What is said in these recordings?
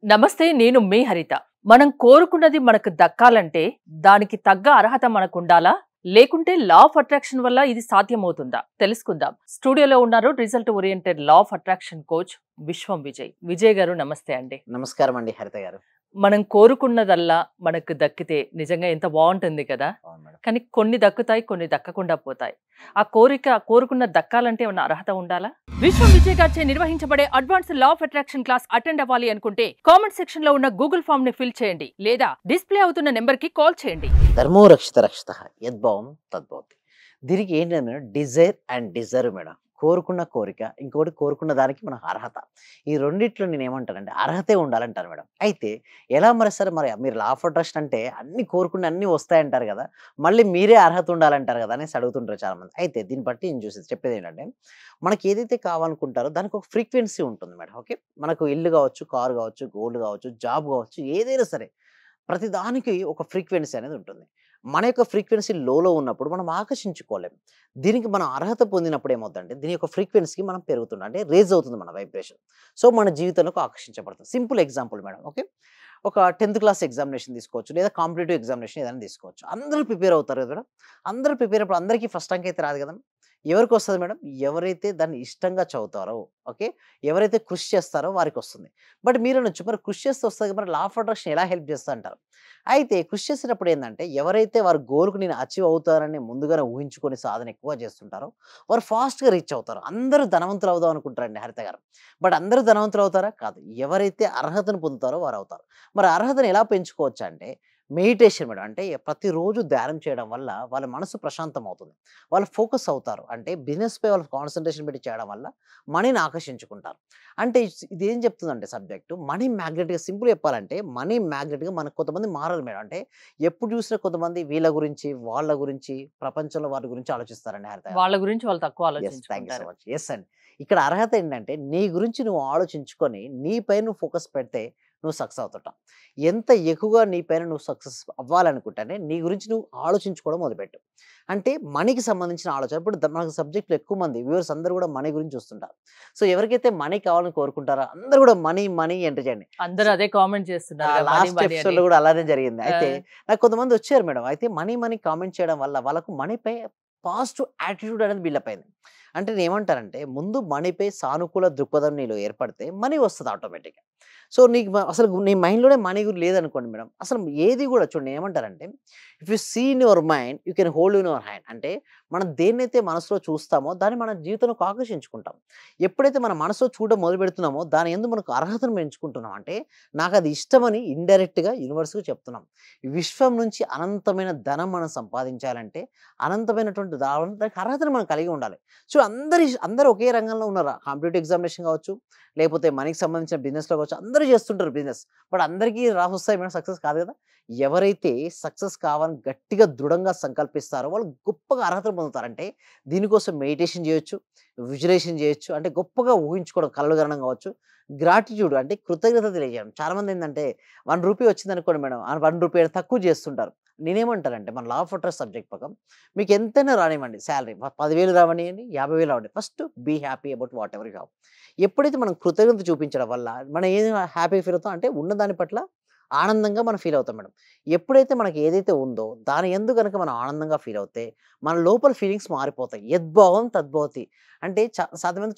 నమస్తే నేను మీ హరిత. మనం కోరుకున్నది మనకు దక్కాలంటే దానికి తగ్గ అర్హత మనకుండాలా? లేకుంటే లా ఆఫ్ అట్రాక్షన్ వల్ల ఇది సాధ్యమవుతుందా? తెలుసుకుందాం. స్టూడియోలో ఉన్నారు result oriented law of attraction coach విశ్వం విజయ్. విజయ్ గారు నమస్తే అండి. నమస్కారం అండి హరిత గారు. మనం కోరుకున్నదల్లా మనకు దక్కితే నిజంగా ఎంత బాగుంటుంది కదా! అవును మేడం. కానీ కొన్ని దక్కుతాయి, కొన్ని దక్కకుండా పోతాయి. ఆ కోరుకున్న దక్కాలంటే ఏమన్నా అర్హత ఉండాలా? విశ్వం విజయ్ గారిచే నిర్వహించబడే advance law of attraction class attend అవ్వాలి అనుకుంటే కామెంట్ సెక్షన్ లో ఉన్న గూగుల్ ఫామ్ ని ఫిల్ చేయండి లేదా డిస్ప్లే అవుతున్న నెంబర్ కి కాల్ చేయండి. ధర్మో రక్షిత రక్షిత యద్భావం తద్భవతి. దీనికి ఏంటంటే madam desire and deserve madam. కోరుకున్న కోరిక, ఇంకోటి కోరుకున్న దానికి మన అర్హత. ఈ రెండిట్లో నేను ఏమంటానంటే అర్హతే ఉండాలంటాను మేడం. అయితే ఎలా మరి సరే మరి మీరు లా ఆఫ్ అట్రాక్షన్ అంటే అన్ని కోరుకున్న అన్ని వస్తాయంటారు కదా! మళ్ళీ మీరే అర్హత ఉండాలంటారు కదా! అనేసి అడుగుతుంటారు చాలామంది. అయితే దీన్ని బట్టి నేను చెప్పేది ఏంటంటే మనకి ఏదైతే కావాలనుకుంటారో దానికి ఒక ఫ్రీక్వెన్సీ ఉంటుంది మేడం. ఓకే. మనకు ఇల్లు కావచ్చు, కారు కావచ్చు, గోల్డ్ కావచ్చు, జాబ్ కావచ్చు, ఏదైనా సరే ప్రతి దానికి ఒక ఫ్రీక్వెన్సీ అనేది ఉంటుంది. మన యొక్క ఫ్రీక్వెన్సీ లోలో ఉన్నప్పుడు మనం ఆకర్షించుకోలేం. దీనికి మనం అర్హత పొందినప్పుడు ఏమవుద్దంటే దీని యొక్క ఫ్రీక్వెన్సీకి మనం పెరుగుతున్నాం. అంటే రేజ్ అవుతుంది మన వైబ్రేషన్. సో, మన జీవితంలోకి ఆకర్షించబడుతుంది. Simple example madam. ఓకే. ఒక 10థ్ క్లాస్ ఎగ్జామినేషన్ తీసుకోవచ్చు. లేదా కాంపిటీటివ్ ఎగ్జామినేషన్ ఏదైనా తీసుకోవచ్చు. అందరూ ప్రిపేర్ అవుతారు కదా మేడం. అందరూ ప్రిపేర్ అప్పుడు అందరికీ ఫస్ట్ ర్యాంక్ అయితే రాదు కదా! ఎవరికొస్తది మేడం? ఎవరైతే దాన్ని ఇష్టంగా చదువుతారో, ఓకే. ఎవరైతే కృషి చేస్తారో వారికొస్తుంది. బట్ మీరనొచ్చు మరి కృషి చేస్తే వస్తది మరి లా ఆఫ్ అట్రాక్షన్ ఎలా హెల్ప్ చేస్తది అంటారు. అయితే కృషి చేసేటప్పుడు ఏందంటే ఎవరైతే వారి గోల్‌కి నేను అచీవ్ అవుతానని ముందుగానే ఊహించుకొని సాధన ఎక్కువ చేస్తుంటారో వారు ఫాస్ట్‌గా రీచ్ అవుతారు. అందరూ ధనవంతులు అవుదాం అనుకుంటారండి హరిత గారు. బట్ అందరూ ధనవంతులు అవుతారా? కాదు. ఎవరైతే అర్హతను పొందుతారో వారు అవుతారు. మరి అర్హతను ఎలా పెంచుకోవచ్చంటే మెడిటేషన్ మేడం. అంటే ప్రతిరోజు ధ్యానం చేయడం వల్ల వాళ్ళ మనసు ప్రశాంతం అవుతుంది. వాళ్ళు ఫోకస్ అవుతారు. అంటే బిజినెస్‌పై వాళ్ళు కాన్సంట్రేషన్ పెట్టి చేయడం వల్ల మనీని ఆకర్షించుకుంటారు. అంటే ఇదేం చెప్తుందంటే సబ్జెక్టు మనీ మ్యాగ్నెట్‌గా సింపుల్‌గా చెప్పాలంటే మనీ మ్యాగ్నెట్‌గా మనకు కొంతమంది మారాలి మేడం. అంటే ఎప్పుడు చూసినా కొంతమంది వీళ్ళ గురించి, వాళ్ళ గురించి, ప్రపంచంలో వాటి గురించి ఆలోచిస్తారండి హరిత గారు. వాళ్ళ గురించి వాళ్ళు తక్కువ థాంక్ యూ సో ఆలోచించుకుంటారు. మచ్. యెస్ అండి. ఇక్కడ అర్హత ఏంటంటే నీ గురించి నువ్వు ఆలోచించుకొని నీపై నువ్వు ఫోకస్ పెడితే నువ్వు సక్సెస్ అవుతుంటావు. ఎంత ఎక్కువగా నీ పైన నువ్వు సక్సెస్ అవ్వాలనుకుంటేనే నీ గురించి నువ్వు ఆలోచించుకోవడం మొదలుపెట్టు. అంటే మనీకి సంబంధించిన ఆలోచన. ఇప్పుడు మనకు సబ్జెక్ట్‌లో ఎక్కువ మంది వ్యూవర్స్ అందరూ కూడా మనీ గురించి చూస్తుంటారు. సో, ఎవరికైతే మనీ కావాలని కోరుకుంటారో అందరూ కూడా మనీ, మనీ ఎంటర్ చేయండి. అందరూ అదే కామెంట్ చేస్తున్నారుగా మనీ లాస్ట్ మనీ అని. ఎపిసోడ్‌లో కూడా అలానే జరిగింది. ఆ! అయితే నాకు కొంతమంది వచ్చారు మేడం. అయితే మనీ, మనీ కామెంట్ చేయడం వల్ల వాళ్ళకు మనీపై పాజిటివ్ యాటిట్యూడ్ అనేది బిల్డప్ అయింది. అంటే నేనేమంటానంటే ముందు మనీపై సానుకూల దృక్పథం నీలో ఏర్పడితే మనీ వస్తది ఆటోమేటిక్‌గా. సో, నీకు అసలు నీ మైండ్‌లోనే మనీ లేదనుకోండి మేడం. అసలు ఏది కూడా చూడండి ఏమంటారంటే if you see in your mind you can hold in your hand. అంటే మనం దేన్నైతే మనసులో చూస్తామో దాన్ని మన జీవితంలోకి ఆకర్షించుకుంటాం. ఎప్పుడైతే మన మనసులో చూడడం మొదలుపెడుతున్నామో దాని యందు మనకు అర్హతను పెంచుకుంటున్నాం. అంటే నాకది ఇష్టమని ఇండైరెక్ట్‌గా యూనివర్స్‌కి చెప్తున్నాం. ఈ విశ్వం నుంచి అనంతమైన ధనం మనం సంపాదించాలంటే, అనంతమైనటువంటి దానికి అర్హతను మనం కలిగి ఉండాలి. సో, అందరూ ఒకే రంగంలో ఉన్నారు. కాంపిటీటివ్ ఎగ్జామినేషన్ కావచ్చు, లేకపోతే మనీకి సంబంధించిన బిజినెస్‌లో కావచ్చు, అందరూ చేస్తుంటారు బిజినెస్. బట్ అందరికీ రాసొస్తాయి మేడం సక్సెస్ కాదు కదా! ఎవరైతే సక్సెస్ కావాలని గట్టిగా దృఢంగా సంకల్పిస్తారో వాళ్ళు గొప్పగా అర్హతను పొందుతారు. అంటే దీనికోసం మెడిటేషన్ చేయొచ్చు, విజువలైజేషన్ చేయొచ్చు. అంటే గొప్పగా ఊహించుకోవడం కలలు కనడం కావచ్చు. గ్రాటిట్యూడ్ అంటే కృతజ్ఞత తెలియజేయడం. చాలామంది ఏందంటే రూ. 1 వచ్చిందనుకోండి మేడం. ఆ రూ. 1 తక్కువ చేస్తుంటారు. నేనేమంటానంటే మన లా ఆఫ్ అట్రాక్షన్ సబ్జెక్ట్ ప్రకారం మీకు ఎంతైనా రానివ్వండి సాలరీ 10,000 రావనియండి, 50,000 రావండి. First be happy about whatever you have. ఎప్పుడైతే మనం కృతజ్ఞత చూపించడం వల్ల మనం ఏది హ్యాపీ ఫీల్ అవుతాం అంటే ఉన్న దాని పట్ల ఆనందంగా మనం ఫీల్ అవుతాం మేడం. ఎప్పుడైతే మనకి ఏదైతే ఉందో దాని యందు గనుక మనం ఆనందంగా ఫీల్ అవుతే మన లోపల ఫీలింగ్స్ మారిపోతాయి. యద్భావం తద్భవతి. అంటే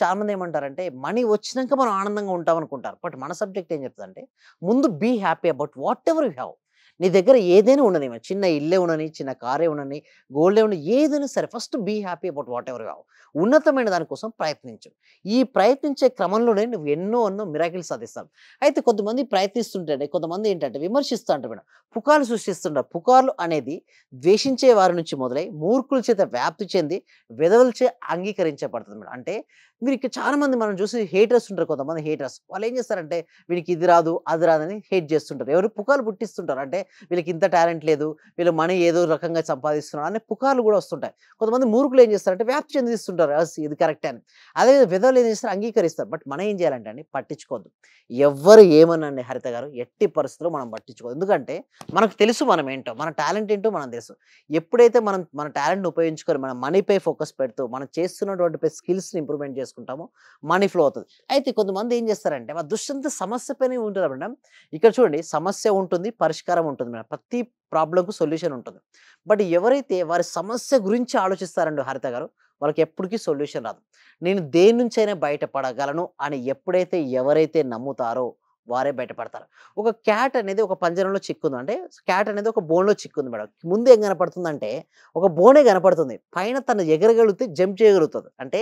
చాలామంది ఏమంటారంటే మనీ వచ్చినంక మనం ఆనందంగా ఉంటాం అనుకుంటారు. బట్ మన సబ్జెక్ట్ ఏం చెప్తదంటే ముందు be happy about whatever you have. నీ దగ్గర ఏదైనా ఉండనివ్వండి. చిన్న ఇల్లే ఉండని, చిన్న కారే ఉండని, గోల్డే ఉండని ఏదైనా సరే first be happy about whatever you have. ఉన్నతమైన దాని కోసం ప్రయత్నించు. ఈ ప్రయత్నించే క్రమంలోనే నువ్వు ఎన్నో మిరాకిల్స్ సాధిస్తావు. అయితే కొంతమంది ప్రయత్నిస్తుంటేనే కొంతమంది ఏంటంటే విమర్శిస్తూ అంటారు మేడం. పుకార్లు సృష్టిస్తుంటారు. పుకార్లు అనేది ద్వేషించే వారి నుంచి మొదలై మూర్ఖుల చేత వ్యాప్తి చెంది వెధవలచే అంగీకరించబడుతుంది మేడం. అంటే మీరు ఇక్కడ చాలా మంది మనం చూసి హేటర్స్ ఉంటారు. కొంతమంది హేటర్స్ వాళ్ళు ఏం చేస్తారంటే వీడికి ఇది రాదు, అది రాదని హేట్ చేస్తుంటారు. ఎవరు పుకార్లు పుట్టిస్తుంటారు. అంటే వీళ్ళకి ఇంత టాలెంట్ లేదు, వీళ్ళు మనీ ఏదో రకంగా సంపాదిస్తున్నారు అనే పుకార్లు కూడా వస్తుంటాయి. కొంతమంది మూర్ఖులు ఏం చేస్తారంటే వ్యాప్తి చెందిస్తుంటారు, ఇది కరెక్టే అని. అదే విధవలు ఏం చేస్తారు, అంగీకరిస్తారు. బట్ మనం ఏం చేయాలంటే అండి, పట్టించుకోవద్దు. ఎవ్వరు ఏమనండి హరిత గారు, ఎట్టి పరిస్థితుల్లో మనం పట్టించుకోవద్దు. ఎందుకంటే మనకు తెలుసు మనం ఏంటో, మన టాలెంట్ ఏంటో మనం తెలుసు. ఎప్పుడైతే మనం మన టాలెంట్‌ని ఉపయోగించుకొని మన మనీపై ఫోకస్ పెడుతూ మనం చేస్తున్నటువంటి స్కిల్స్‌ని ఇంప్రూవ్‌మెంట్ చేసుకుంటామో మనీ ఫ్లో అవుతది. అయితే కొంతమంది ఏం చేస్తారంటే వాళ్ళ దృష్టంతా సమస్య పైనే ఉంటది మేడం. ఇక్కడ చూడండి, సమస్య ఉంటుంది, పరిష్కారం ఉంటుంది మేడం. ప్రతి ప్రాబ్లమ్‌కు సొల్యూషన్ ఉంటుంది. బట్ ఎవరైతే వారి సమస్య గురించి ఆలోచిస్తారండి హరిత గారు, వాళ్ళకి ఎప్పటికీ సొల్యూషన్ రాదు. నేను దేని నుంచైనా బయటపడగలను అని ఎప్పుడైతే ఎవరైతే నమ్ముతారో వారే బయటపడతారు. ఒక క్యాట్ అనేది ఒక పంజరంలో చిక్కుంది. అంటే క్యాట్ అనేది ఒక బోన్‌లో చిక్కుంది మేడం. ముందు ఏం కనపడుతుందంటే ఒక బోనే కనపడుతుంది. పైన తను ఎగరగలిగితే జంప్ చేయగలుగుతది. అంటే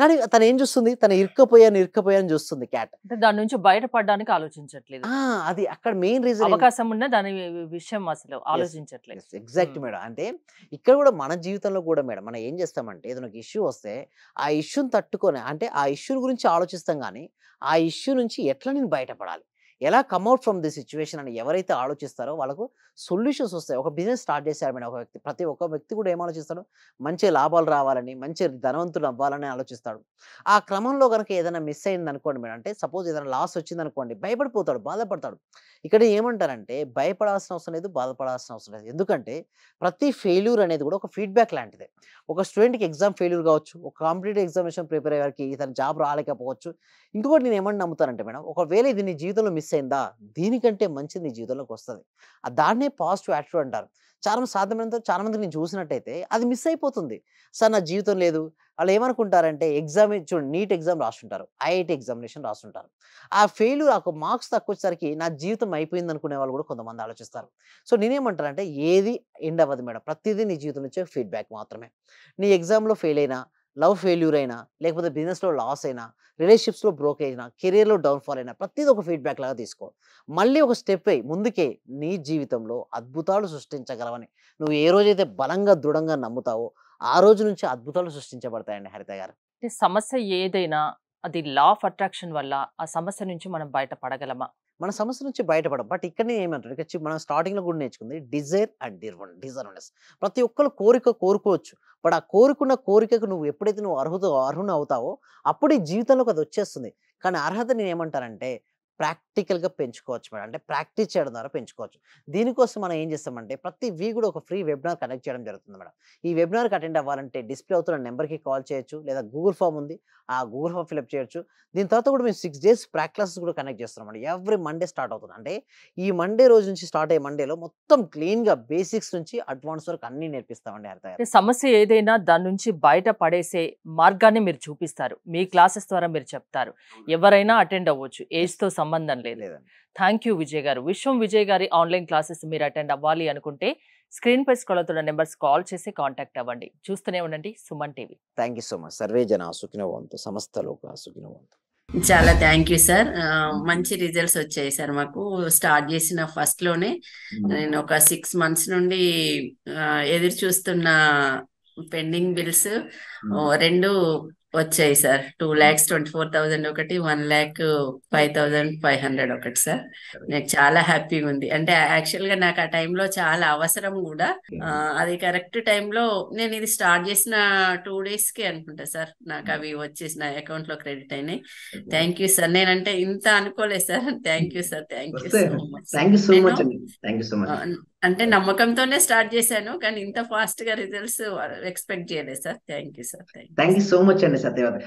కానీ తను ఏం చూస్తుంది? తను ఇరుక్కపోయాను చూస్తుంది క్యాట్. అంటే దాని నుంచి బయటపడడానికి ఆలోచించట్లేదు. అది అక్కడ మెయిన్ రీజన్. అవకాశం ఉన్న దాని విషయం అసలు యెస్. ఆలోచించట్లేదు. యెస్. Exact madam. అంటే ఇక్కడ కూడా మన జీవితంలో కూడా మేడం మనం ఏం చేస్తామంటే ఏదైనా ఒక ఇష్యూ వస్తే ఆ ఇష్యూని తట్టుకొని, అంటే ఆ ఇష్యూ గురించి ఆలోచిస్తాం గానీ, ఆ ఇష్యూ నుంచి ఎట్లా నేను బయటపడాలి? ఎలా come out from the situation అని ఎవరైతే ఆలోచిస్తారో వాళ్ళకు సొల్యూషన్స్ వస్తాయి. ఒక బిజినెస్ స్టార్ట్ చేశారు మేడం ఒక వ్యక్తి. ప్రతి ఒక్క వ్యక్తి కూడా ఏం ఆలోచిస్తాడు? మంచి లాభాలు రావాలని, మంచి ధనవంతుడు అవ్వాలని ఆలోచిస్తాడు. ఆ క్రమంలో గనుక ఏదైనా మిస్ అయిందనుకోండి మేడం, అంటే సపోజ్ ఏదైనా లాస్ వచ్చిందనుకోండి, భయపడిపోతాడు, బాధపడతాడు. ఇక్కడ ఏమంటారంటే భయపడాల్సిన అవసరం లేదు, బాధపడాల్సిన అవసరం లేదు. ఎందుకంటే ప్రతి ఫెయిల్యూర్ అనేది కూడా ఒక ఫీడ్‌బ్యాక్ లాంటిదే. ఒక స్టూడెంట్‌కి ఎగ్జామ్ ఫెయిల్యూర్ కావచ్చు, ఒక కాంపిటీటివ్ ఎగ్జామినేషన్ ప్రిపేర్ అయ్యే వారికి ఇతను జాబ్ రాలేకపోవచ్చు. ఇంకొకటి నేను ఏమని నమ్ముతానంటే మేడం, ఒకవేళ ఇది నీ జీవితంలో మిస్ అయిందా, దీనికంటే మంచిది నీ జీవితంలోకి వస్తది. దాన్నే పాజిటివ్ యాటిట్యూడ్ అంటారు. చాలా మందికి నేను చూసినట్టయితే అది మిస్ అయిపోతుంది. సార్ నా జీవితం లేదు. వాళ్ళు ఏమనుకుంటారంటే ఎగ్జామ్ చూడండి, నీట్ ఎగ్జామ్ రాస్తుంటారు, ఐఐటీ ఎగ్జామినేషన్ రాస్తుంటారు. ఆ ఫెయిల్యూర్ ఆ మార్క్స్ తక్కువొచ్చేసరికి నా జీవితం అయిపోయింది అనుకునే వాళ్ళు కూడా కొంతమంది ఆలోచిస్తారు. సో నేనేమంటానంటే ఏది ఎండ్ అవ్వదు మేడం. ప్రతిదీ నీ జీవితం నుంచే ఫీడ్‌బ్యాక్ మాత్రమే. నీ ఎగ్జామ్‌లో ఫెయిల్ అయినా, లవ్ ఫెయిల్యూర్ అయినా, లేకపోతే బిజినెస్‌లో లాస్ అయినా, రిలేషన్‌షిప్స్‌లో బ్రోక్ అయినా, కెరియర్‌లో డౌన్‌ఫాల్ అయినా ప్రతిది ఒక ఫీడ్‌బ్యాక్ లాగా తీసుకో. మళ్ళీ ఒక స్టెప్ వేయి ముందుకే. నీ జీవితంలో అద్భుతాలు సృష్టించగలవని నువ్వు ఏ రోజైతే బలంగా, దృఢంగా నమ్ముతావో ఆ రోజు నుంచి అద్భుతాలు సృష్టించబడతాయండి హరిత గారు. అంటే సమస్య ఏదైనా అది లా ఆఫ్ అట్రాక్షన్ వల్ల ఆ సమస్య నుంచి మనం బయటపడగలమా? మన సమస్య నుంచి బయటపడం. బట్ ఇక్కడనే ఏమంటారు, మనం స్టార్టింగ్‌లో కూడా నేర్చుకుంది డిజైర్ అండ్ డిజర్వ్‌నెస్. ప్రతి ఒక్కళ్ళు కోరుకోవచ్చు. బట్ ఆ కోరుకున్న కోరికకు నువ్వు ఎప్పుడైతే అర్హునవుతావో అప్పుడు ఈ జీవితంలోకి అది వచ్చేస్తుంది. కానీ అర్హత నేనేమంటానంటే ప్రాక్టికల్‌గా పెంచుకోవచ్చు మేడం. అంటే ప్రాక్టీస్ చేయడం ద్వారా పెంచుకోవచ్చు. దీనికోసం మనం ఏం చేస్తామంటే ప్రతి వీక్ కూడా ఒక ఫ్రీ వెబినార్ కండక్ట్ చేయడం జరుగుతుంది మేడం. ఈ వెబినార్‌కి అటెండ్ అవ్వాలంటే డిస్‌ప్లే అవుతున్న నంబర్‌కి కాల్ చేయొచ్చు. లేదా గూగుల్ ఫార్మ్ ఉంది. ఆ గూగుల్ ఫార్మ్ ఫిలప్ చేయొచ్చు. దీని తర్వాత కూడా మేము 6 డేస్ క్లాసెస్ కూడా కండక్ట్ చేస్తున్నామండి. ఎవ్రీ మండే స్టార్ట్ అవుతుంది. అంటే ఈ మండే రోజు నుంచి స్టార్ట్ అయ్యే మండేలో మొత్తం క్లీన్‌గా బేసిక్స్ నుంచి అడ్వాన్స్ వరకు అన్నీ నేర్పిస్తామండి హరిత గారు. అంటే సమస్య ఏదైనా దాని నుంచి బయట పడేసే మార్గాన్ని మీరు చూపిస్తారు. మీ క్లాసెస్ ద్వారా మీరు చెప్తారు. ఎవరైనా అటెండ్ అవ్వచ్చు. ఏజ్‌తో సంబంధం లేదు. లేదండి. థ్యాంక్ యూ విజయ్ గారు. విశ్వం విజయ్ గారి ఆన్‌లైన్ క్లాసెస్ మీరు అటెండ్ అవ్వాలి అనుకుంటే స్క్రీన్ పై స్క్రోల్ అవుతున్న నంబర్స్ కాల్ చేసి కాంటాక్ట్ అవ్వండి. చూస్తూనే ఉండండి Suman TV. Thank you so much. Survey జన సుఖినో భవంతు. సమస్త లోకా సుఖినో భవంతు. చాలా థ్యాంక్ యూ సార్. మంచి రిజల్ట్స్ వచ్చాయి సార్. మాకు స్టార్ట్ చేసిన ఫస్ట్ లోనే నేను ఒక 6 months నుండి ఎదురు చూస్తున్న పెండింగ్ బిల్స్ 2 వచ్చాయి సార్. 2,24,000 ఒకటి, 1,05,500 ఒకటి సార్. నాకు చాలా హ్యాపీగా ఉంది. అంటే యాక్చువల్ గా నాకు ఆ టైంలో చాలా అవసరం కూడా. అది కరెక్ట్ టైంలో నేను ఇది స్టార్ట్ చేసిన 2 days కి అనుకుంటా సార్ నాకు అవి వచ్చేసి నా అకౌంట్ లో క్రెడిట్ అయినాయి. Thank you sir. నేనంటే ఇంత అనుకోలేదు sir. Thank you sir. Thank you so much. అంటే నమ్మకంతోనే స్టార్ట్ చేశాను, కానీ ఇంత ఫాస్ట్ గా రిజల్ట్స్ ఎక్స్పెక్ట్ చేయలేదు sir. Thank you sir. Thank you so much అండి సత్యవతి.